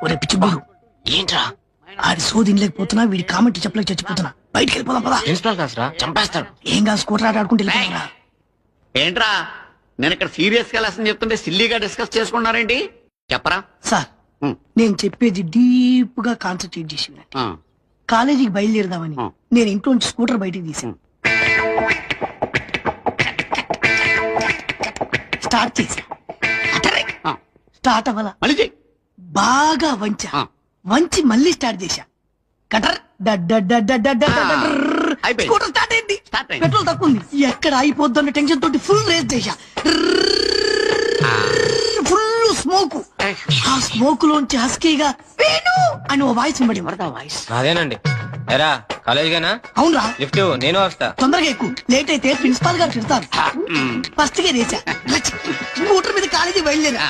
ఒరే పిచ్చిబోడు ఏంట్రా? ఆడి సోది లేకపోతున్నా వీడి కామెంట్ చెప్పలేక చచ్చిపోతున్నా. బయటికి వెళ్ళిపోదాం పదా. ప్రిన్సిపల్ కాదురా, చంపేస్తాడు. ఏం కాదు, స్కూటర్ ఆట ఆడుకుంటే వెళ్ళిపోతారా. ఏంట్రా నేను ఇక్కడ సీరియస్ గా లెసన్ చెప్తుంటే సిల్లీగా డిస్కస్ చేసుకున్నారేంటి? చెప్పరా. సార్ నేను చెప్పేది డీప్ గా కాన్సన్ట్రేట్ చేసి ఆ, కాలేజీకి బయలుదేరదామని నేను ఇంట్లో నుంచి స్కూటర్ బయటికి తీసాను. స్టార్ట్ చేశా. ఆ, స్టార్ట్ అవ్వాల. మళ్ళీ చెయ్. బాగా వంచా. ఆ. వంచి మళ్ళీ స్టార్ట్ చేశా. కటర్ అయిపోయింది. స్కూటర్ స్టార్ట్ అయింది. స్టార్ట్ అయింది. పెట్రోల్ తక్కువ ఉంది. ఎక్కడ అయిపోద్దన్న టెన్షన్ తోటి ఫుల్ రేస్ చేశా. Full smoke. ఆ స్మోక్ లోంచి హస్కీగా వేణు అని ఓ వాయిస్ వినబడి. వాయిస్ అదేనండి. ఎరా కాలేజీగానా? అవునరా, లిఫ్ట్ నేను వస్తా. తొందరగా ఎక్కువ. లేట్ అయితే ప్రిన్సిపాల్ గారు తిడతారు. ఫస్ట్ గా రేసా. స్కూటర్ మీద కాలేజీ బయలుదేరా.